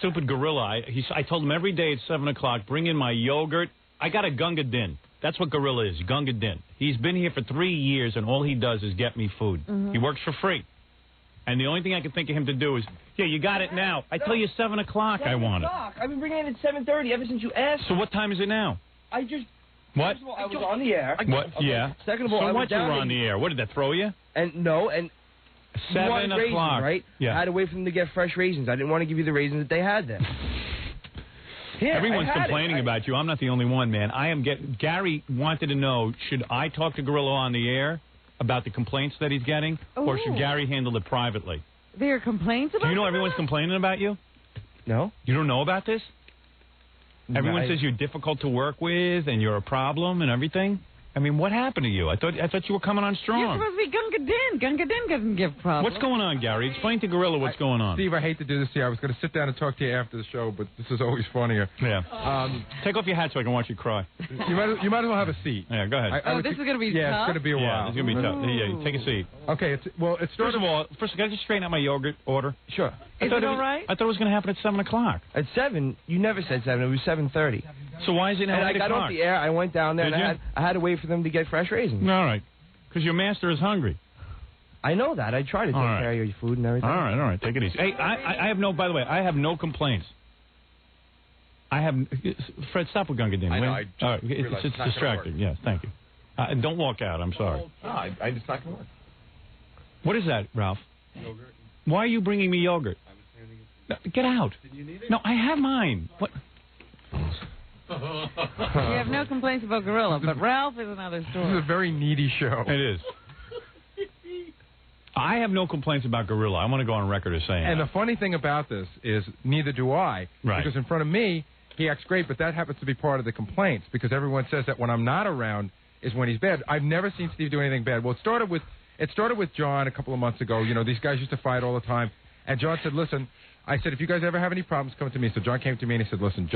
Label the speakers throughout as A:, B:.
A: stupid gorilla. I told him every day at 7 o'clock, bring in my yogurt. I got a Gunga Din. That's what gorilla is, Gunga Din. He's been here for 3 years, and all he does is get me food. He works for free. And the only thing I can think of him to do is, yeah, you got it now. I tell you 7 o'clock I want it.
B: I've been bringing it at 7:30 ever since you asked.
A: So what time is it now?
B: I just...
A: What?
B: First of all, I was on the air.
A: What?
B: Okay.
A: Yeah.
B: Second of all,
A: so
B: I was
A: what? You
B: down
A: were on the air. What, did that throw you?
B: And no, and...
A: 7
B: o'clock. Raisins, right?
A: Yeah.
B: I had to wait for them to get fresh raisins. I didn't want to give you the raisins that they had there. Yeah,
A: everyone's complaining about you. I'm not the only one, man. Gary wanted to know, should I talk to Gorilla on the air about the complaints that he's getting, or should Gary handle it privately?
C: There are complaints about
A: Do you know everyone's complaining about you?
B: No.
A: You don't know about this? Everyone says you're difficult to work with and you're a problem and everything? I mean, what happened to you? I thought you were coming on strong.
C: You're supposed to be Gunga Din. Gunga Din doesn't give problems.
A: What's going on, Gary? Explain to Gorilla what's going on.
D: Steve, I hate to do this to you. I was going to sit down and talk to you after the show, but this is always funnier.
A: Yeah. Take off your hat so I can watch you cry.
D: You might as well have a seat.
A: Yeah, go ahead.
C: This is going to be tough?
D: Yeah, it's going to be a while.
A: Yeah, it's going to be tough. Yeah, take a seat.
D: Okay,
A: First of all, can I just straighten out my yogurt order?
B: Sure.
C: Is it all right?
A: I thought it was going to happen at 7 o'clock.
B: At 7? You never said 7. It was 7:30.
A: So why is it now 8 o'clock?
B: I got off the air. I went down there, and I had to wait for them to get fresh raisins.
A: All right. Because your master is hungry.
B: I know that. I try to take care of your food and everything.
A: All right. Take it easy. Hey, I have no, by the way, I have no complaints. Fred, stop with Gunga Din.
D: I know.
A: All right. It's distracting. Yes, thank you. Don't walk out. I'm sorry.
D: No, it's not going to work.
A: What is that, Ralph?
D: Yogurt.
A: Why are you bringing me yogurt?
D: I was handing it.
A: No, get out.
D: Did you need it?
A: No, I have mine. What?
C: You have no complaints about Gorilla, but Ralph is another story.
D: This is a very needy show.
A: It is. I have no complaints about Gorilla. I want to go on record as saying
D: And
A: that.
D: the funny thing about this is neither do I.
A: Right.
D: Because in front of me, he acts great, but that happens to be part of the complaints because everyone says that when I'm not around is when he's bad. I've never seen Steve do anything bad. Well, it started with John a couple of months ago. You know, these guys used to fight all the time. And John said, listen, I said, if you guys ever have any problems, come to me. So John came to me and he said, listen,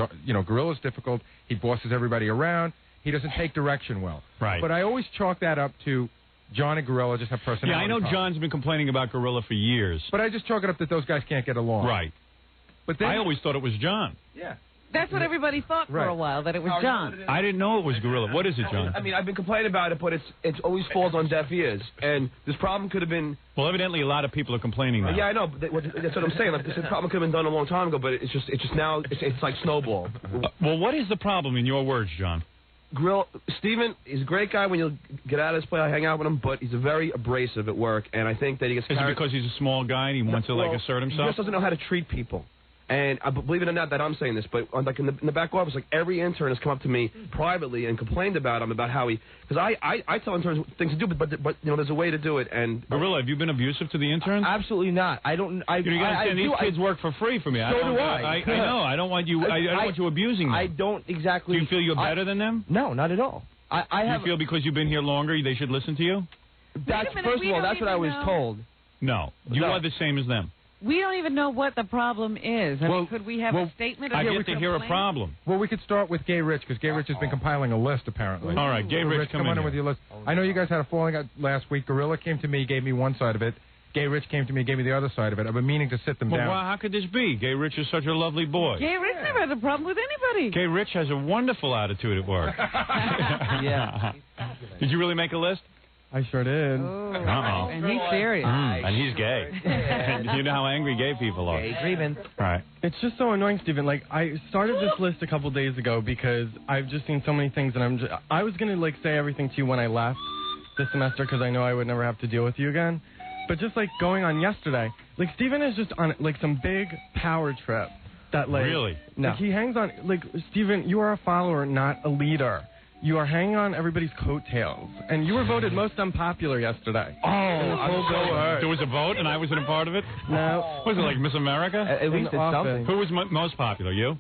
D: Gorilla's difficult. He bosses everybody around. He doesn't take direction well.
A: Right.
D: But I always chalk that up to John and Gorilla just have personality.
A: Yeah, I know
D: problems.
A: John's been complaining about Gorilla for years.
D: But I just chalk it up that those guys can't get along.
A: Right.
D: But then,
A: I always thought it was John.
D: Yeah.
C: That's what everybody thought for a while, that it was John.
A: I didn't know it was Gorilla. What is it, John?
B: I mean, I've been complaining about it, but it always falls on deaf ears. And this problem could have been...
A: Well, evidently a lot of people are complaining now.
B: Yeah, I know. But that's what I'm saying. Like, this problem could have been done a long time ago, but it's just now, it's like snowball.
A: Well, what is the problem in your words, John?
B: Steven is a great guy when you get out of his play. I hang out with him, but he's very abrasive at work, and I think that he gets
A: Is it because he's a small guy and he wants to, like, assert himself?
B: He just doesn't know how to treat people. And believe it or not that I'm saying this, but like in the back office, like every intern has come up to me privately and complained about him, about how he... Because I tell interns things to do, but you know, there's a way to do it. And
A: Gorilla, have you been abusive to the interns?
B: Absolutely not. I don't...
A: You gotta understand, these kids work for free for me.
B: So do I.
A: I know. I don't want you. I don't want you abusing them.
B: I don't exactly...
A: Do you feel you're better than them?
B: No, not at all.
A: You feel because you've been here longer, they should listen to you?
B: First of all, that's what I was told.
A: No, you are the same as them.
C: We don't even know what the problem is. I mean, could we have a statement?
A: I get to hear a problem.
D: Well, we could start with Gay Rich, because Gay Rich has been compiling a list, apparently.
A: All right, Gay Rich,
D: come in with your list. I know you guys had a falling out last week. Gorilla came to me, gave me one side of it. Gay Rich came to me, gave me the other side of it. I've been meaning to sit them down.
A: Well, how could this be? Gay Rich is such a lovely boy.
C: Gay Rich never has a problem with anybody.
A: Gay Rich has a wonderful attitude at work.
B: Yeah.
A: Did you really make a list?
D: I sure did.
A: Uh-oh.
C: And he's serious.
A: And he's gay. And you know how angry gay people are.
B: Gay grievance.
A: Right.
E: It's just so annoying, Stephen. Like, I started this list a couple days ago because I've just seen so many things, and I was going to, like, say everything to you when I left this semester because I know I would never have to deal with you again. But just, like, going on yesterday, like, Stephen is just on, like, some big power trip that, like...
A: Really?
E: No. Like, he hangs on... Like, Stephen, you are a follower, not a leader. You are hanging on everybody's coattails. And you were voted most unpopular yesterday.
A: Oh, I'm so hurt. There was a vote and I wasn't a part of it?
E: No.
A: Was it like Miss America?
B: At least it's something.
A: Who was most popular, you?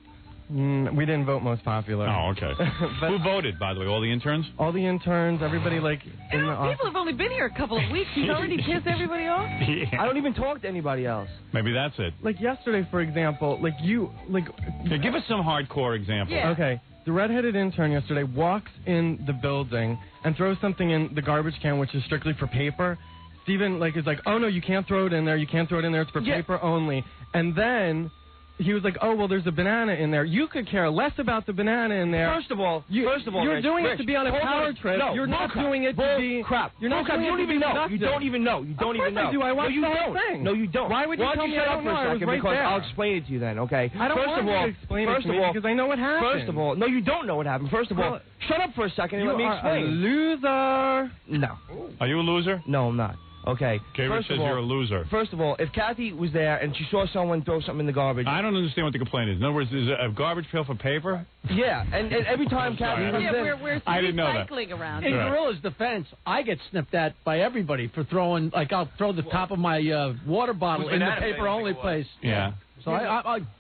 E: We didn't vote most popular.
A: Oh, okay. Who voted, by the way? All the interns?
E: All the interns, everybody, like, in the office.
C: People have only been here a couple of weeks. He's already pissed everybody off?
A: Yeah.
B: I don't even talk to anybody else.
A: Maybe that's it.
E: Like, yesterday, for example, like, you, like...
A: Yeah, give us some hardcore examples.
C: Yeah.
E: Okay. The redheaded intern yesterday walks in the building and throws something in the garbage can, which is strictly for paper. Steven, like, is like, oh, no, you can't throw it in there. You can't throw it in there. It's for paper only. And then he was like, oh, well, there's a banana in there. You could care less about the banana in there.
B: First of all,
E: you're
B: Rich,
E: doing it to be on a power trip.
B: No,
E: you're not doing it to be...
B: crap.
E: You're not doing
B: you don't
E: it to
B: even
E: be
B: know.
E: productive.
B: You don't even know. You don't even know.
E: I do. I watched
B: no, you
E: the whole
B: don't.
E: thing.
B: No, you don't.
E: Why would you tell me
B: shut
E: I
B: up
E: don't
B: for
E: know?
B: a
E: I was
B: second
E: right
B: because
E: there.
B: I'll explain it to you then, okay?
E: I don't
B: want
E: you to explain it to me because I know what happened.
B: First of all, no, you don't know what happened. First of all, shut up for a second and
E: you
B: let me
E: are
B: explain.
E: a loser.
B: No.
A: Are you a loser?
B: No, I'm not. Okay.
A: Gabriel says you're a loser.
B: First of all, if Kathy was there and she saw someone throw something in the garbage...
A: I don't understand what the complaint is. In other words, is it a garbage pail for paper?
B: Yeah, and every time Kathy was there...
C: We're
A: I didn't know that.
C: recycling around
F: In
C: here.
F: Gorilla's defense, I get snipped at by everybody for throwing, like, I'll throw the top of my water bottle in the paper-only place.
A: Yeah.
F: So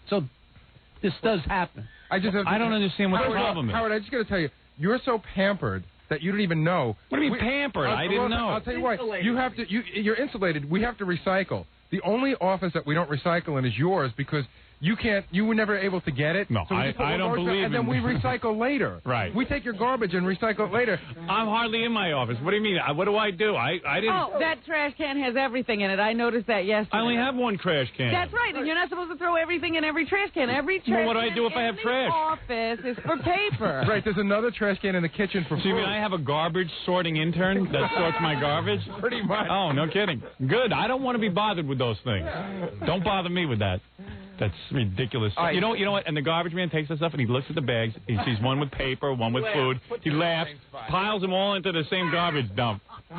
F: so this does happen.
A: I don't understand what the problem is.
D: Howard, I just got to tell you, you're so pampered that you don't even know.
A: What do you mean pampered? I didn't know.
D: I'll tell you what. You have to. You're insulated. We have to recycle. The only office that we don't recycle in is yours because you can't. You were never able to get it.
A: No,
D: so
A: I don't believe.
D: And then we recycle later.
A: Right.
D: We take your garbage and recycle it later.
A: I'm hardly in my office. What do you mean? What do I do? I didn't.
C: Oh, that trash can has everything in it. I noticed that yesterday.
A: I only have one trash can.
C: That's right, and you're not supposed to throw everything in every trash can. Every trash
A: what do I
C: can
A: do if I have
C: in
A: trash?
C: the office is for paper.
D: Right. There's another trash can in the kitchen for
A: So you
D: food.
A: mean I have a garbage sorting intern that sorts my garbage?
D: Pretty much.
A: Oh, no kidding. Good. I don't want to be bothered with those things. Don't bother me with that. That's ridiculous.
B: Right.
A: You know what? And the garbage man takes the stuff and he looks at the bags. He sees one with paper, one with food. He laughs, piles them all into the same garbage dump. Go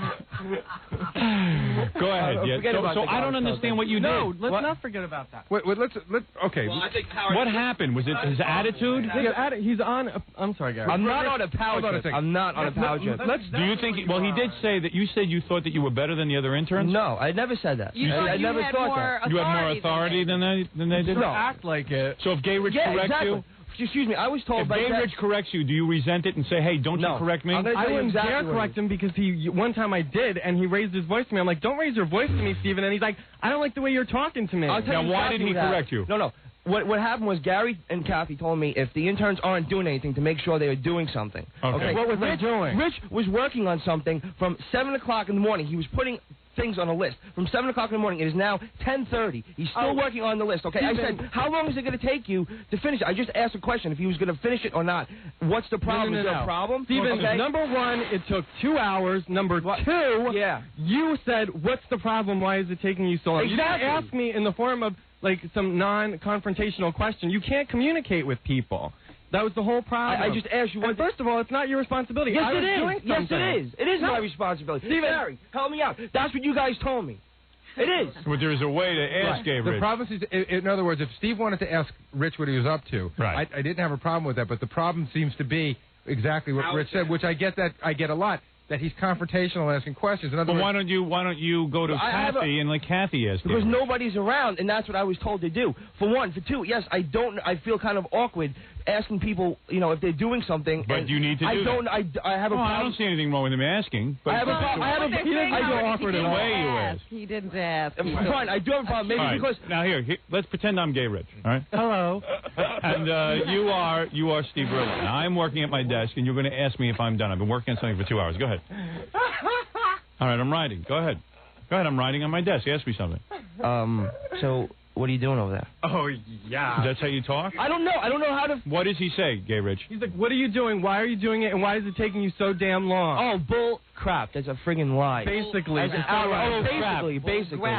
A: ahead. Yeah. So I don't understand what you
E: No,
A: did.
E: let's not forget about that.
D: Wait, okay.
A: What happened? Was it his attitude?
E: He's on... I'm sorry, Gary.
B: I'm not on a power trip. I'm not on a power trip.
A: Do you think... Well, he did say that you said you thought that you were better than the other interns?
B: No, I never said that. I never thought that.
A: You had more authority than they did?
E: No. Act like it.
A: So if Gay Rich corrects
B: exactly. Excuse me, I was told
A: if
B: by
A: Gay Rich corrects you, do you resent it and say, hey, don't you correct me?
B: I'm gonna
E: I
B: tell you
E: wouldn't
B: exactly
E: dare
B: what
E: correct him because one time I did, and he raised his voice to me. I'm like, don't raise your voice to me, Steven. And he's like, I don't like the way you're talking to me.
B: I'll tell
A: Now,
B: you
A: why
B: exactly
A: didn't he
B: what happened.
A: correct you?
B: No. What happened was Gary and Kathy told me if the interns aren't doing anything to make sure they are doing something.
A: Okay.
E: What was they doing?
B: Rich was working on something from 7 o'clock in the morning. He was putting things on a list. From 7 o'clock in the morning, it is now 10:30. He's still working on the list, okay? I said, how long is it going to take you to finish it? I just asked a question, if he was going to finish it or not. What's the problem? Is there a problem?
E: Steven,
B: Okay.
E: number one, it took 2 hours. Number two, you said, what's the problem? Why is it taking you so long?
B: Exactly.
E: You didn't ask me in the form of, like, some non-confrontational question. You can't communicate with people. That was the whole problem.
B: I just asked you.
E: And first of all, it's not your responsibility.
B: Yes,
E: I was
B: it is.
E: doing
B: Yes,
E: something.
B: it is. It is my responsibility. Steven, Harry, help me out. That's what you guys told me. It is.
A: But there's a way to ask Gay
D: The
A: Rich.
D: problem is, in other words, if Steve wanted to ask Rich what he was up to,
A: Right.
D: I didn't have a problem with that. But the problem seems to be exactly what Rich said, which I get a lot. That he's confrontational, asking questions. In other words,
A: why don't you go to Kathy and let Kathy ask?
B: Because nobody's around, and that's what I was told to do. For one, for two, yes, I feel kind of awkward asking people, if they're doing something.
A: But you need to do that.
B: I have a problem.
A: I don't see anything wrong with him asking. But
B: I have a problem.
E: He didn't go awkward at all.
A: way you asked.
C: He didn't ask.
B: Fine, I do have a problem. Maybe
A: All right.
B: because
A: Now here, let's pretend I'm Gay Rich. All right.
E: Hello.
A: And you are Steve Rillo. Now I'm working at my desk, and you're going to ask me if I'm done. I've been working on something for 2 hours. Go ahead. All right, I'm writing. Go ahead. I'm writing on my desk. Ask me something.
B: So what are you doing over there?
E: Oh, yeah.
A: That's how you talk?
B: I don't know. I don't know how to.
A: What does he say, Gay Rich?
E: He's like, what are you doing? Why are you doing it? And why is it taking you so damn long?
B: Oh, bull crap! That's a friggin' lie.
E: Basically.
B: Basically.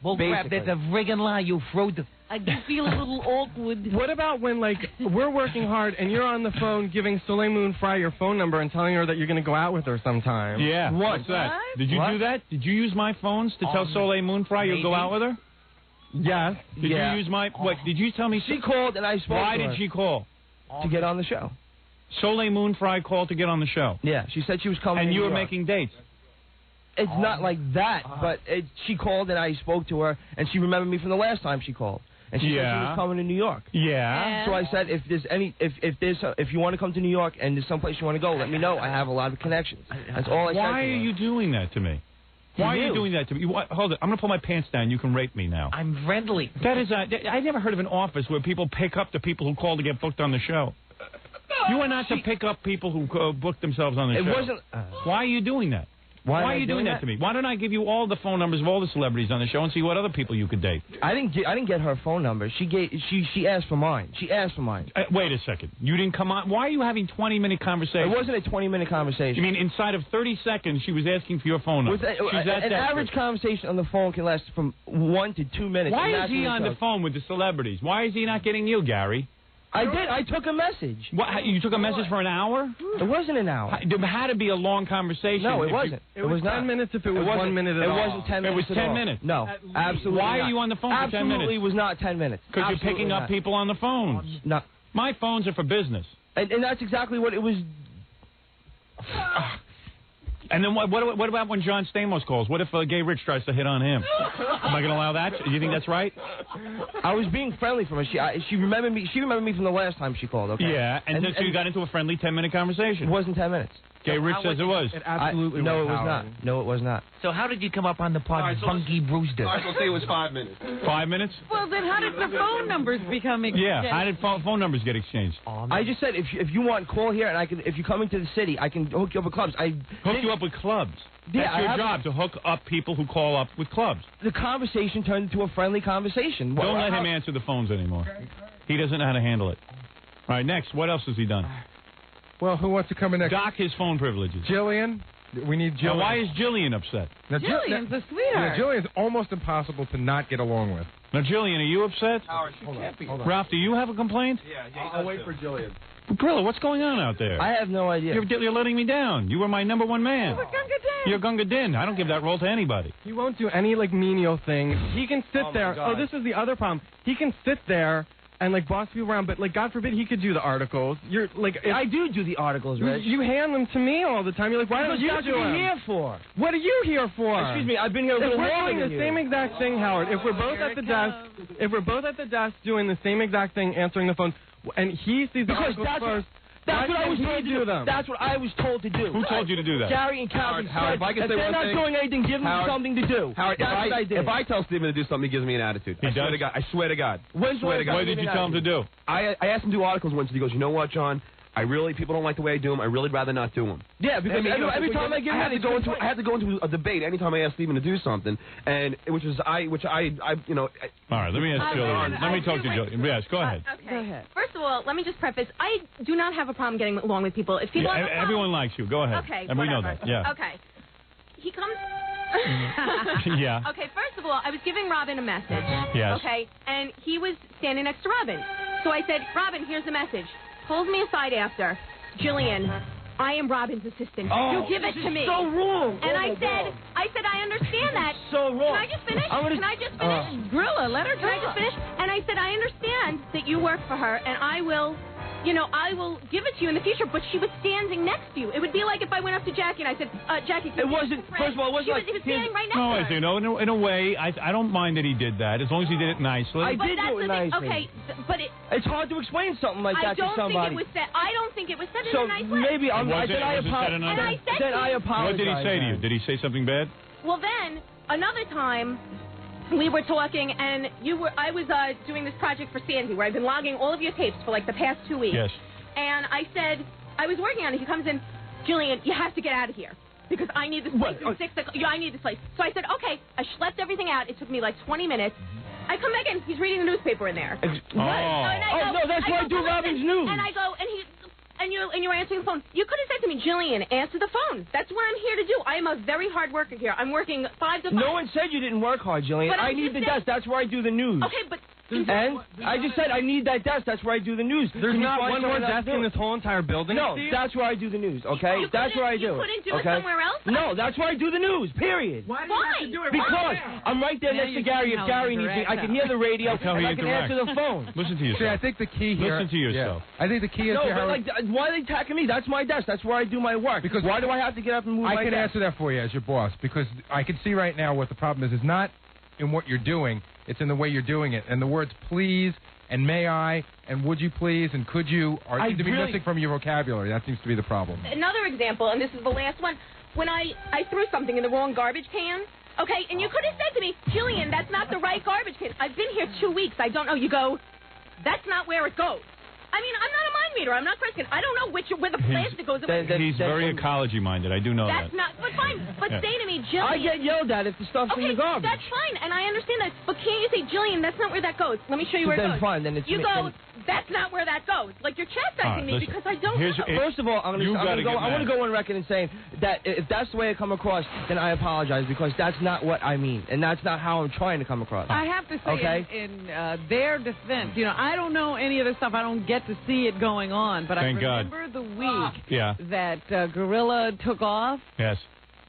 C: Bull crap, that's a friggin' lie, you fraud. I do feel a little awkward.
E: What about when, like, we're working hard and you're on the phone giving Soleil Moon Frye your phone number and telling her that you're going to go out with her sometime?
A: Yeah. What's that?
C: What?
A: Did you do that? Did you use my phones to tell Soleil Moon Frye you'll go out with her?
E: Yes.
A: Did you use my... What, did you tell me...
B: She called and I spoke
A: Why
B: to her
A: did she call?
B: to get on the show.
A: Soleil Moon Frye called to get on the show.
B: Yeah, she said she was coming.
A: And
B: to
A: you
B: New
A: were
B: York.
A: making dates.
B: It's not like that, but she called and I spoke to her, and she remembered me from the last time she called, and she said she was coming to New York.
A: Yeah.
B: So I said, if you want to come to New York and there's someplace you want to go, let me know. I have a lot of connections. That's all I said.
A: Why are you doing that to me? Why are you doing that to me? Hold it. I'm going to pull my pants down. You can rape me now.
C: I'm friendly.
A: That is I never heard of an office where people pick up the people who call to get booked on the show. You are not to pick up people who book themselves on the show.
B: It wasn't.
A: Why are you doing that? Why are you doing that to me? Why don't I give you all the phone numbers of all the celebrities on the show and see what other people you could date?
G: I didn't get her phone number. She asked for mine. She asked for mine.
A: Wait a second. You didn't come on. Why are you having 20-minute conversations?
G: It wasn't a 20-minute conversation.
A: You mean inside of 30 seconds she was asking for your phone number?
G: An average conversation on the phone can last from 1 to 2 minutes.
A: Why is he on the phone with the celebrities? Why is he not getting you, Gary?
G: I did. I took a message.
A: What? You took a message for an hour?
G: It wasn't an hour.
A: It had to be a long conversation.
G: No, it wasn't.
E: It was 10 minutes if it was 1 minute at all.
G: It wasn't 10 minutes.
A: It was 10 minutes.
G: No, absolutely.
A: Why are you on the phone for 10 minutes?
G: Absolutely was not 10 minutes.
A: Because you're picking up people on the phones.
G: No.
A: My phones are for business.
G: And that's exactly what it was.
A: And then what about when John Stamos calls? What if Gay Rich tries to hit on him? Am I going to allow that? Do you think that's right?
G: I was being friendly from her. She remembered me. She remembered me from the last time she called. Okay.
A: Yeah, and so you got into a friendly 10-minute conversation.
G: It wasn't 10 minutes.
A: Gay Rich says it was.
E: It absolutely
G: no,
E: was.
G: No, it was not. No, it was not.
C: So how did you come up on the pod, Funky Brewster?
B: All right, so let's say it was 5 minutes.
A: 5 minutes?
H: Well, then how did the phone numbers become exchanged?
A: Yeah, how did phone numbers get exchanged?
G: I just said if you want, call here, and I can. If you come into the city, I can hook you up with clubs.
A: Hook you up with clubs.
G: Yeah,
A: That's your job, to hook up people who call up with clubs.
G: The conversation turned into a friendly conversation.
A: Don't let him answer the phones anymore. He doesn't know how to handle it. All right, next. What else has he done?
D: Well, who wants to come in next?
A: Dock his phone privileges.
D: Jillian. We need Jillian.
A: Now, why is Jillian upset?
D: Now,
H: Jillian's a sweetheart.
D: Yeah, Jillian's almost impossible to not get along with.
A: Now, Jillian, are you upset?
B: Hold on.
A: Ralph, do you have a complaint?
B: Yeah, I'll wait for Jillian.
A: Gorilla, what's going on out there?
G: I have no idea.
A: You're letting me down. You were my #1 man. You're Gunga Din. I don't give that role to anybody.
E: He won't do any menial things. He can sit there.
B: God.
E: Oh, this is the other problem. He can sit there and boss people around, but God forbid he could do the articles. You're
G: I do the articles, Rich.
E: You hand them to me all the time. You're like, why don't you do them?
G: That's what you're here for.
E: What are you here for?
G: Excuse me, I've been here a little
E: If we're
G: longer
E: doing
G: than
E: the
G: you.
E: same exact thing, Howard, if we're both at the desk, doing the same exact thing, answering the phone, and he sees the articles first.
G: That's what I was told to do.
E: Them?
G: That's what I was told to do.
A: Who told you to do that?
G: Gary and Calvin
B: Howard, if I can say
G: they're
B: one
G: not
B: thing,
G: doing anything, give them something to do.
B: Howard,
G: that's what I did.
B: if I tell Steven to do something, he gives me an attitude.
A: He
B: I swear
A: does?
B: to God. I swear to God.
G: When's the last time
A: What did you tell him to do?
B: I asked him to do articles once, and he goes, you know what, John? People don't like the way I do them. I really rather not do them.
G: Yeah, because every time I give
B: I have to go into a debate anytime I ask Steven to do something, and which I
A: All right, let me ask Jillian. Let me talk to Jillian. Yes, go ahead.
I: Okay. Go ahead. First of all, let me just preface. I do not have a problem getting along with people. If people have a problem,
A: everyone likes you. Go ahead.
I: Okay,
A: and we know
I: whatever.
A: that. Yeah.
I: Okay. He comes.
A: Yeah.
I: Okay, first of all, I was giving Robin a message.
A: Yes.
I: Okay, and he was standing next to Robin. So I said, Robin, here's the message. Pulls me aside after. Jillian, I am Robin's assistant. You give it to me.
G: So wrong.
I: And I said, I understand that.
G: So wrong.
I: Can I just finish? Can I just finish?
H: Gorilla, let her
I: Can I just finish? And I said, I understand that you work for her, and I will give it to you in the future, but she was standing next to you. It would be like if I went up to Jackie and I said, Jackie, can you
G: wasn't, first of all, it wasn't
I: he was standing right next
A: No,
I: to her.
A: in a way, I don't mind that he did that, as long as he did it nicely.
G: I
I: But
G: did
I: that's
G: do it
I: the thing.
G: nicely.
I: Okay, but
G: It's hard to explain something like
I: I
G: that to
I: don't
G: somebody.
I: think it was said. I don't think it was said in
G: So
I: a nice way.
G: maybe I said I apologize.
I: And I said
G: Then I
I: to you-
G: apologize.
A: What did he say to you? Did he say something bad?
I: Well, then another time. We were talking, and I was doing this project for Sandy, where I've been logging all of your tapes for the past 2 weeks.
A: Yes.
I: And I said, I was working on it. He comes in, Jillian, you have to get out of here because I need this place at 6 o'clock. Yeah, I need this place. So I said, okay. I schlepped everything out. It took me 20 minutes. I come back in. He's reading the newspaper in there.
G: No, that's why I do Robin's news.
I: And I go, and you're answering the phone. You could have said to me, Jillian, answer the phone. That's what I'm here to do. I am a very hard worker here. I'm working 5 to 5.
G: No one said you didn't work hard, Jillian.
I: But
G: I need the desk. That's where I do the news.
I: Okay, but...
G: And I just said I need that desk. That's where I do the news.
E: There's not one more desk in this whole entire building.
G: No,
E: Steve?
G: that's where I do the news. Okay, that's where I do it.
I: You couldn't do
G: okay?
I: it somewhere else?
G: No, that's where I do the news. Period.
H: Why do you have to do it
G: Because I'm right there next to Gary. If Gary needs me, I can hear the radio
A: That's how
G: and
A: he
G: I can
A: interacts.
G: answer the phone.
A: Listen to yourself.
D: See, I think the key here.
A: Listen to yourself.
D: Yeah. I think the key is
G: No,
D: here,
G: but
D: Howard,
G: why are they attacking me? That's my desk. That's where I do my work.
D: Because
G: why do I have to get up and move my
D: I can
G: desk?
D: answer that for you as your boss, because I can see right now what the problem is. It's not in what you're doing. It's in the way you're doing it. And the words please and may I and would you please and could you seem to be missing from your vocabulary. That seems to be the problem.
I: Another example, and this is the last one, when I threw something in the wrong garbage can, okay, and you could have said to me, Jillian, that's not the right garbage can. I've been here 2 weeks. I don't know. You go, that's not where it goes. I mean, I'm not a mind meter. I'm not crossing it. I don't know where the plastic goes.
A: He's very ecology-minded. I do know
I: That's
A: that.
I: not, but fine. But say to me, Jillian.
G: I get yelled at if the stuff's in the garbage.
I: That's fine, and I understand that. But can't you say, Jillian, that's not where that goes? Let me show you where it goes.
G: Fine, then it's
I: you go, that's not where that goes. Like, you're chastising me because I don't know.
G: First of all, I want to go on record and saying that if that's the way I come across, then I apologize because that's not what I mean, and that's not how I'm trying to come across.
H: I have to say, in their defense, I don't know any of this stuff. I don't get to see it going on, but
A: Thank
H: I remember the week that Gorilla took off.
A: Yes.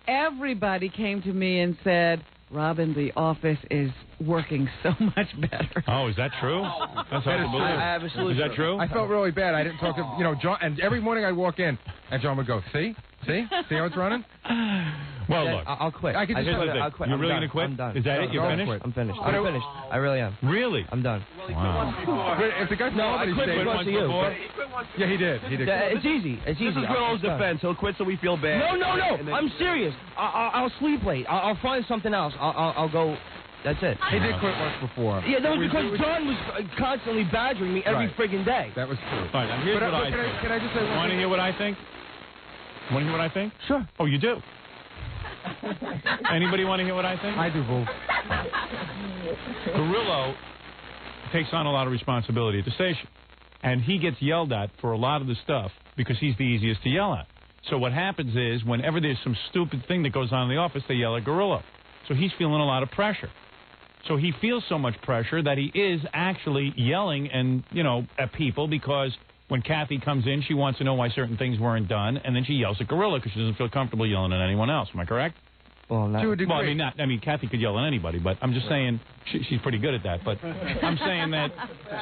H: Everybody came to me and said, Robin, the office is working so much better.
A: Oh, is that true? That's unbelievable. Is that true?
D: I felt really bad. I didn't talk to, John, and every morning I'd walk in, and John would go, see how it's running?
A: Well, look.
G: I'll quit.
A: I can just I'll quit. You're really going to quit?
G: I'm done.
A: Is that it? You're finished?
G: I'm finished. I'm finished. I really am.
A: Really?
G: I'm done.
A: Wow.
D: If the guy
G: I quit because of you.
D: Yeah, he did.
G: It's easy. It's easy.
B: This is Grillo's defense. He'll quit so we feel bad.
G: No. I'm serious. I'll sleep late. I'll find something else. I'll go. That's it.
D: He did quit once before.
G: Yeah, that was because John was constantly badgering me every friggin' day.
D: That was true.
A: All right, now here's what I think.
D: Can I just say one
A: Want to hear what I think? Want to hear what I think?
G: Sure.
A: Oh, you do? Anybody want to hear what I think?
D: I do, Boo.
A: Gorillo takes on a lot of responsibility at the station, and he gets yelled at for a lot of the stuff because he's the easiest to yell at. So what happens is whenever there's some stupid thing that goes on in the office, they yell at Gorillo. So he's feeling a lot of pressure. So he feels so much pressure that he is actually yelling and, at people because when Kathy comes in, she wants to know why certain things weren't done, and then she yells at Gorilla because she doesn't feel comfortable yelling at anyone else. Am I correct?
G: Well,
A: Kathy could yell at anybody, but I'm just saying she's pretty good at that. But I'm saying that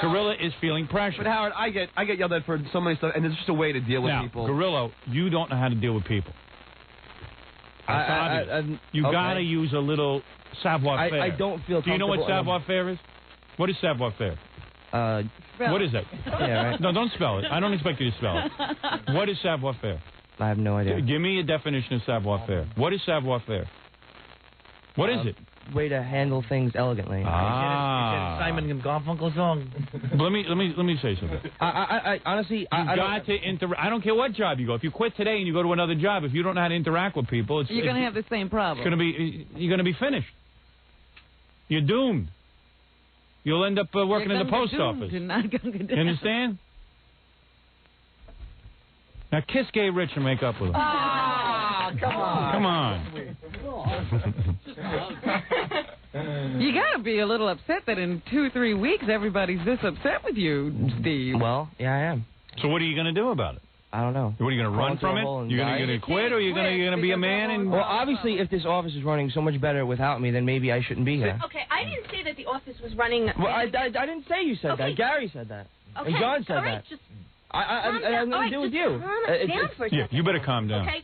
A: Gorilla is feeling pressure.
B: But Howard, I get yelled at for so many stuff, and it's just a way to deal with people.
A: Gorilla, you don't know how to deal with people. You got to use a little savoir-faire.
G: I don't feel comfortable.
A: Do you know what savoir-faire is? What is savoir-faire? What is that?
G: Yeah, right.
A: No, don't spell it. I don't expect you to spell it. What is savoir-faire?
G: I have no idea.
A: Give me a definition of savoir-faire. What is savoir-faire? What is it?
G: Way to handle things elegantly.
C: Simon and Garfunkel song.
A: Let me say something.
G: I honestly,
A: I don't care what job you go. If you quit today and you go to another job, if you don't know how to interact with people,
H: you're going to have the same problem.
A: You're going to be finished. You're doomed. You'll end up working in the post office.
H: You're not going to do.
A: You understand? Now kiss Gay Rich and make up with him.
H: Come on. You got to be a little upset that in 2-3 weeks everybody's this upset with you, Steve.
G: Well, yeah, I am.
A: So what are you going to do about it?
G: I don't know.
A: What are you going to run from it? You're going to quit, or are you going to be a man? And
G: well, obviously, if this office is running so much better without me, then maybe I shouldn't be here.
I: Okay, I didn't say that the office was running.
G: Well, I didn't say you said that. Gary said that.
I: Okay.
G: And John said
I: that.
G: Just I have nothing to do with you.
A: Yeah, you better calm down.
I: Okay.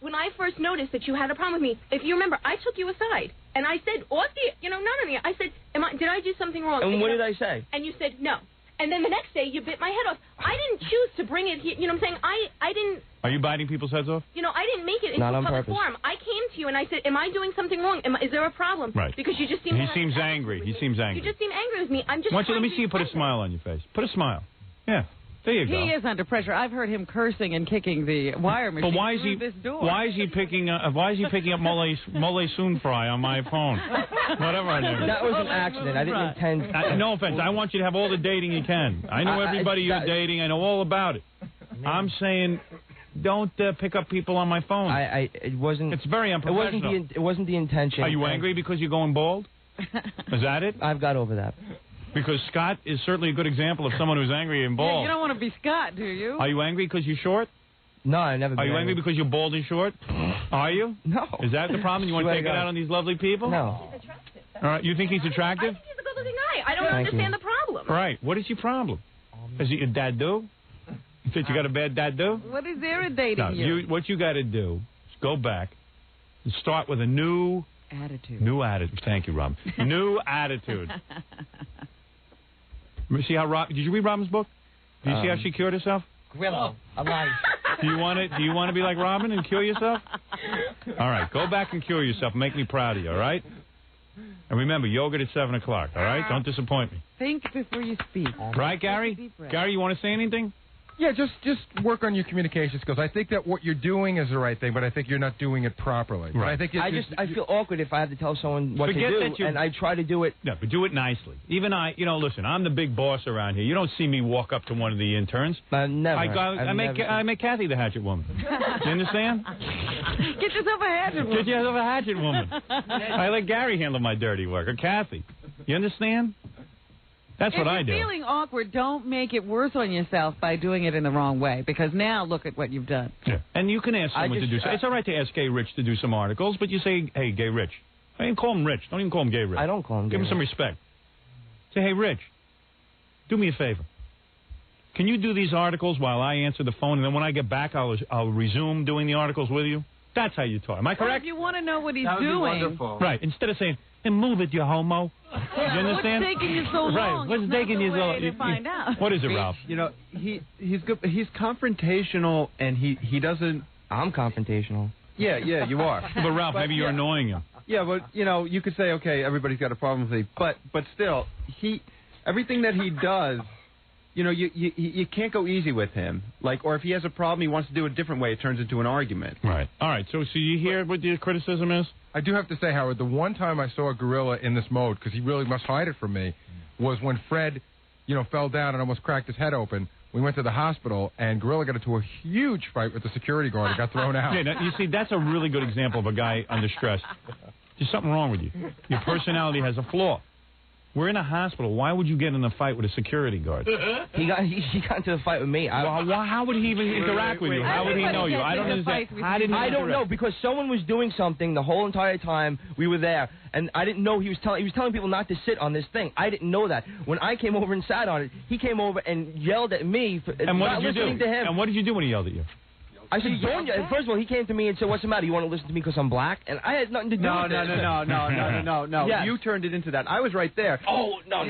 I: When I first noticed that you had a problem with me, if you remember, I took you aside and I said, none of me. I said, did I do something wrong?
G: And what did I say?
I: And you said no. And then the next day, you bit my head off. I didn't choose to bring it here. You know what I'm saying? I didn't...
A: Are you biting people's heads off?
I: I didn't make it into a public forum. I came to you and I said, am I doing something wrong? Is there a problem?
A: Right.
I: Because you just seem...
A: He seems angry. He seems angry.
I: You just seem angry with me. I'm just...
A: Let me see you put a smile on your face. Put a smile. Yeah. There you go.
H: He is under pressure. I've heard him cursing and kicking the wire machine through this door.
A: Why is he picking up Mole Soon Fry on my phone? Whatever I do.
G: That was an accident. I didn't intend.
A: No offense. I want you to have all the dating you can. I know everybody you're dating. I know all about it. I'm saying, don't pick up people on my phone.
G: It wasn't.
A: It's very unprofessional.
G: It wasn't the intention.
A: Are you angry because you're going bald? Is that it?
G: I've got over that.
A: Because Scott is certainly a good example of someone who's angry and bald.
H: Yeah, you don't want to be Scott, do you?
A: Are you angry because you're short?
G: No, I never.
A: Are you angry because you're bald and short? Are you?
G: No.
A: Is that the problem? You want to take it out on these lovely people?
G: No.
A: All right. You think he's attractive?
I: I think he's a good-looking guy. I don't understand the problem.
A: Right. What is your problem? Is it your dad do? You think you got a bad dad do?
H: What is irritating you?
A: What you got to do is go back and start with a new
H: attitude.
A: New attitude. Thank you, Rob. New attitude. See how did you read Robin's book? Do you see how she cured herself?
C: Grillo, alive.
A: Do you want to be like Robin and cure yourself? All right, go back and cure yourself. Make me proud of you, all right? And remember, yogurt at 7 o'clock, all right? Don't disappoint me.
H: Think before you speak.
A: Right, Gary? Gary, you want to say anything?
D: Yeah, just work on your communication skills. I think that what you're doing is the right thing, but I think you're not doing it properly.
A: Right.
D: I think
G: I feel awkward if I have to tell someone what to do, and I try to do it.
A: No, but do it nicely. Even listen, I'm the big boss around here. You don't see me walk up to one of the interns.
G: Never.
A: I make Kathy the hatchet woman. You understand?
H: Get yourself a hatchet woman.
A: Get yourself a hatchet woman. I let Gary handle my dirty work, or Kathy. You understand? That's what I do.
H: If you're feeling awkward, don't make it worse on yourself by doing it in the wrong way, because now look at what you've done.
A: Yeah. And you can ask someone to do something. It's all right to ask Gay Rich to do some articles, but you say, hey, Gay Rich. I didn't call him Rich. Don't even call him Gay Rich.
G: I don't call him Gay
A: Give him some respect. Say, hey, Rich, do me a favor. Can you do these articles while I answer the phone, and then when I get back, I'll resume doing the articles with you? That's how you talk. Am I correct?
H: Well, if you want to know what he's
J: that would
H: doing.
J: Be wonderful.
A: Right. Instead of saying, then move it, you homo. You understand?
H: What's taking you so long?
A: Right. What's taking you so long?
H: To find out.
A: What is it, Ralph?
J: He's good. He's confrontational, and he doesn't.
G: I'm confrontational.
J: Yeah, you are.
A: But Ralph, maybe you're annoying him.
J: Yeah, but you could say, okay, everybody's got a problem with it, but still, everything that he does, you can't go easy with him. Or if he has a problem, he wants to do it a different way. It turns into an argument.
A: Right. All right. So you hear what the criticism is?
D: I do have to say, Howard, the one time I saw a gorilla in this mode, because he really must hide it from me, was when Fred, fell down and almost cracked his head open. We went to the hospital, and Gorilla got into a huge fight with the security guard and got thrown out.
A: Yeah, you see, that's a really good example of a guy under stress. There's something wrong with you. Your personality has a flaw. We're in a hospital. Why would you get in a fight with a security guard?
G: He got into a fight with me.
A: How would he even interact with you? How would he know you? I don't understand.
G: I don't know, because someone was doing something the whole entire time we were there, and I didn't know he was telling people not to sit on this thing. I didn't know that. When I came over and sat on it, he came over and yelled at me for not listening to him.
A: And what did you do when he yelled at you?
G: I said, don't you? First of all, he came to me and said, what's the matter? You want to listen to me because I'm black? And I had nothing to do with it.
J: No.
G: Yes.
J: You turned it into that. I was right there.
G: Oh, no.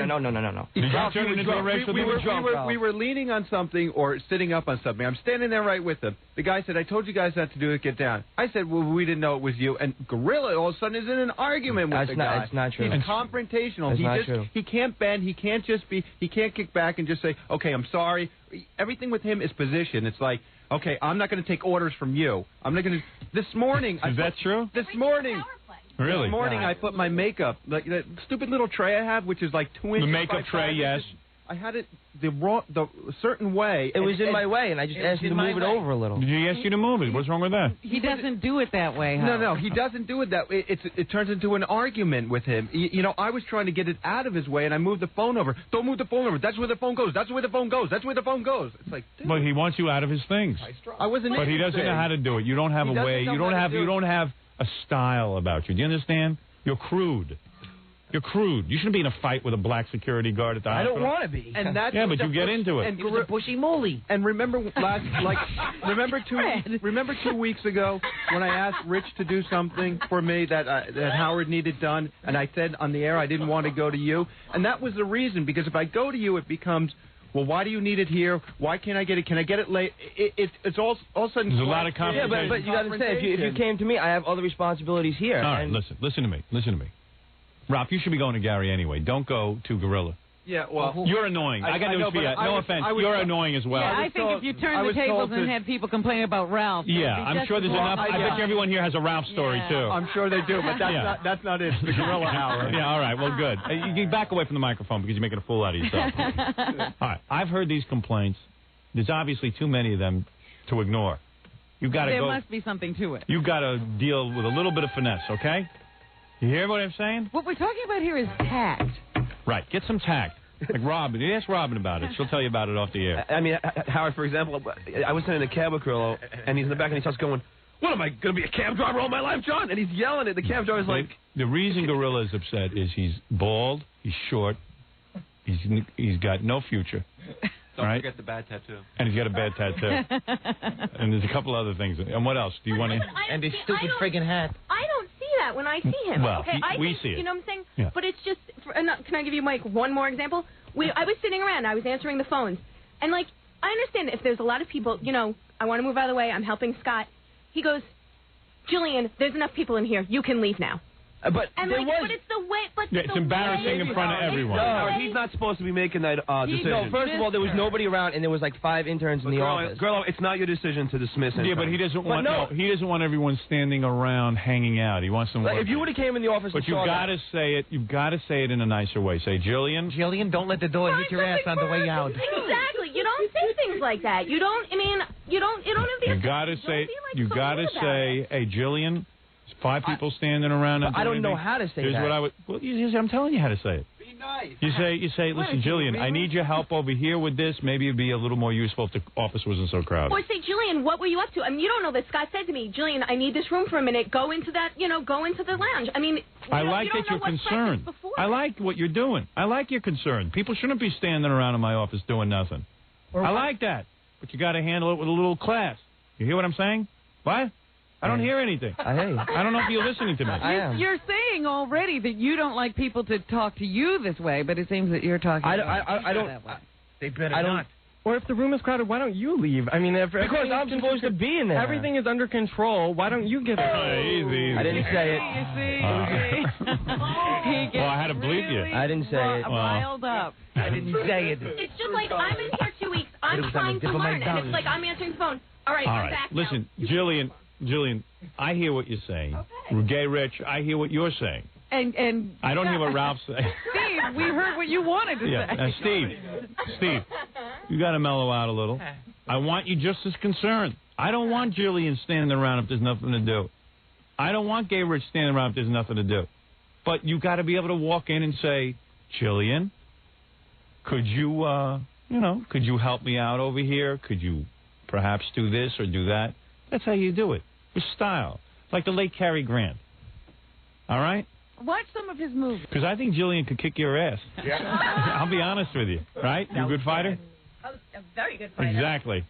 J: We were leaning on something or sitting up on something. I'm standing there right with him. The guy said, I told you guys not to do it. Get down. I said, well, we didn't know it was you. And Gorilla all of a sudden is in an argument with the guy.
G: That's not true.
J: He's confrontational.
G: True.
J: He can't bend. He can't kick back and just say, okay, I'm sorry. Everything with him is position. It's like, okay, I'm not going to take orders from you. I'm not going to. This morning.
A: Is that true?
J: This morning.
A: Really?
J: This morning I put my makeup, like that stupid little tray I have, which is like 2 inches.
A: The makeup tray, yes.
J: I had it the certain way.
G: It was in my way, and I just asked him to move it over a little.
A: Did he ask you to move it? What's wrong with that?
H: He doesn't do it that way, Howard.
J: No, he doesn't do it that way. It turns into an argument with him. I was trying to get it out of his way, and I moved the phone over. Don't move the phone over. That's where the phone goes. That's where the phone goes. That's where the phone goes. It's like, dude.
A: But he wants you out of his things.
J: I wasn't.
A: But he doesn't know how to do it. You don't have a way. You don't have a style about you. Do you understand? You're crude. You're crude. You shouldn't be in a fight with a black security guard at the hospital.
G: I don't want to be.
J: And that's
A: but you get into it.
G: He was a bushy moly.
J: And remember remember 2 weeks ago when I asked Rich to do something for me that Howard needed done, and I said on the air I didn't want to go to you, and that was the reason, because if I go to you, it becomes, well, why do you need it here? Why can't I get it? Can I get it late? It's all of a sudden.
A: There's a lot of confrontation.
G: Yeah, but you got to say, if you came to me, I have other responsibilities here.
A: All right, listen to me. Ralph, you should be going to Gary anyway. Don't go to Gorilla.
J: Yeah, well,
A: you're annoying. I got news for you. No offense. You're annoying as well.
H: Yeah, I think if you turn the tables and had people complain about Ralph.
A: Yeah, I'm sure there's enough. I bet you everyone here has a Ralph story too.
J: I'm sure they do, but that's not it. It's the Gorilla hour.
A: Yeah, all right. Well, good. You can back away from the microphone because you're making a fool out of yourself. All right. I've heard these complaints. There's obviously too many of them to ignore. You got to go.
H: There must be something to it.
A: You got to deal with a little bit of finesse, okay? You hear what I'm saying?
H: What we're talking about here is tact.
A: Right. Get some tact. Like Robin. You ask Robin about it. She'll tell you about it off the air.
B: I mean, Howard, for example, I was sitting in a cab with Carlo, and he's in the back, and he starts going, what, am I going to be a cab driver all my life, John? And he's yelling at the cab driver's like...
A: The reason Gorilla is upset is he's bald, he's short, he's got no future.
J: Don't forget the bad tattoo.
A: And he's got a bad tattoo. And there's a couple other things. And what else? Do you want to...
C: And his stupid friggin' hat.
I: I don't see that when I see him.
A: Well,
I: okay?
A: we see it.
I: You know what I'm saying?
A: Yeah.
I: But it's just... Can I give you, Mike, one more example? I was sitting around. I was answering the phones. And, I understand if there's a lot of people, I want to move out of the way. I'm helping Scott. He goes, Jillian, there's enough people in here. You can leave now.
G: But
I: And
G: there
I: like,
G: was.
I: but it's the way. But
A: Yeah, it's embarrassing in front of everyone.
B: No, he's not supposed to be making that decision.
G: No, first of all, there was nobody around, and there was like 5 interns in the office.
B: Girl, it's not your decision to dismiss him.
A: Yeah, but he doesn't want.
G: no.
A: He doesn't want everyone standing around hanging out. He wants them.
G: Like, if
A: working.
G: you would have came in the office,
A: But
G: and
A: you've
G: saw
A: got
G: that,
A: to say it. You've got to say it in a nicer way. Say, Jillian.
C: Jillian, don't let the door hit your ass on the way out.
I: Exactly. You don't say things like that. You don't. I mean, you don't have the.
A: You got to say. You got to say, hey, Jillian. There's 5 people standing around.
G: I don't know how to say
A: Here's
G: that.
A: what I would. Well, I'm telling you how to say it.
J: Be nice.
A: You say, listen, Jillian, I need your help over here with this. Maybe it'd be a little more useful if the office wasn't so crowded.
I: Or say, Jillian, what were you up to? I mean, you don't know this. Scott said to me, Jillian, I need this room for a minute. Go into that, go into the lounge. I mean,
A: I like that you're concerned. I like what you're doing. I like your concern. People shouldn't be standing around in my office doing nothing. I like that. But you got to handle it with a little class. You hear what I'm saying? What? I don't hear anything.
G: I hear you.
A: I don't know if you're listening to me.
G: I am.
H: You're saying already that you don't like people to talk to you this way, but it seems that you're talking.
G: I don't.
H: that way.
C: They better
G: I don't.
C: not.
E: Or if the room is crowded, why don't you leave? I mean, if
G: Because I'm supposed to be in there.
E: Everything is under control. Why don't you get it?
A: Easy.
G: I didn't say it.
A: Well, I had to bleep you.
G: I didn't say it.
H: Riled up.
C: I didn't say it.
I: It's just like, I'm in here 2 weeks. I'm
C: It was on
I: trying
C: the
I: to
C: tip of my
I: learn. And
C: tongue.
I: it's like, I'm answering the phone. All right,
A: All
I: I'm
A: right.
I: back
A: Listen,
I: now.
A: Jillian, I hear what you're saying. Gay Rich, I hear what you're saying.
H: And
A: I don't hear what Ralph's saying.
H: Steve, we heard what you wanted to
A: Yeah,
H: say.
A: Steve, you got to mellow out a little. I want you just as concerned. I don't want Jillian standing around if there's nothing to do. I don't want Gay Rich standing around if there's nothing to do. But you got to be able to walk in and say, Jillian, could you help me out over here? Could you perhaps do this or do that? That's how you do it. With style. Like the late Cary Grant. All right?
H: Watch some of his movies.
A: Because I think Jillian could kick your ass. Yeah. I'll be honest with you. Right? You a good fighter?
I: Oh, a very good fighter.
A: Exactly.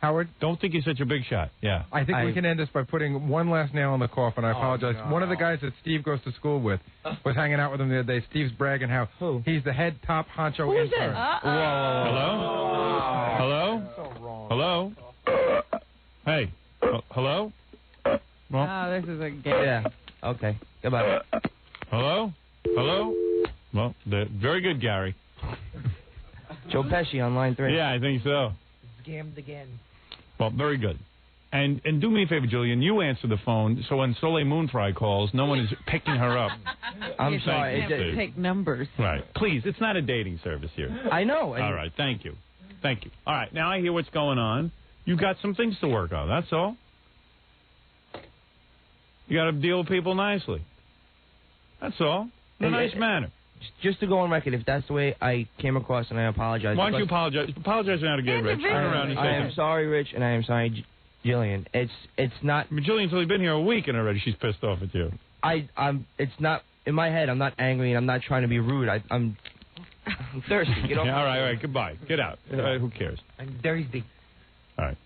D: Howard?
A: Don't think you're such a big shot. Yeah.
D: I think we can end this by putting one last nail in the coffin. I apologize.
J: No.
D: One of the guys that Steve goes to school with was hanging out with him the other day. Steve's bragging how he's the head top honcho
H: Who's
D: intern.
H: this?
A: Hello? Hello?
J: So wrong.
A: Hello? Hey. Hello? Well,
H: Oh, this is a game.
G: Yeah. Okay. Goodbye.
A: hello? Hello? Well, very good, Gary.
G: Joe Pesci on line 3.
A: Yeah, I think so.
C: Scammed again.
A: Well, very good. And do me a favor, Julian. You answer the phone, so when Soleil Moonfry calls, no one is picking her up.
G: I'm sorry.
H: You
A: Thank
H: have
A: you.
H: to take numbers.
A: Right. Please, it's not a dating service here.
G: I know.
A: All right. Thank you. Thank you. All right. Now I hear what's going on. You've got some things to work on. That's all. You got to deal with people nicely. That's all. In a nice manner.
G: Just to go on record, if that's the way I came across, and I apologize.
A: Why don't you apologize? Apologize now to Gay Rich. Turn around and say
G: I am sorry, Rich, and I am sorry, Jillian. It's not.
A: I mean, Jillian's only been here a week, and already she's pissed off at you.
G: It's not in my head. I'm not angry, and I'm not trying to be rude. I'm thirsty. Get off.
A: Yeah, all right. Goodbye. Get out. Who cares?
C: I'm thirsty.
A: All right.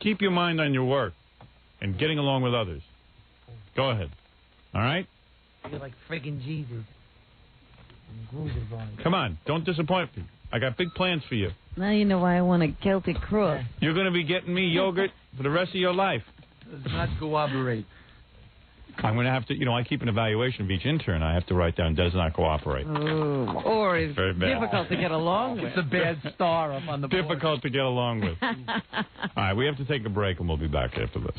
A: Keep your mind on your work and getting along with others. Go ahead. All right?
C: You're like friggin' Jesus.
A: Come on. Don't disappoint me. I got big plans for you.
H: Now you know why I want a Celtic cross.
A: You're going to be getting me yogurt for the rest of your life.
J: Does not cooperate.
A: I'm going to have to, I keep an evaluation of each intern. I have to write down does not cooperate.
H: Oh, or is
A: Very bad.
H: difficult to get along with.
J: It's a bad star up on the board.
A: Difficult to get along with. All right, we have to take a break, and we'll be back after this.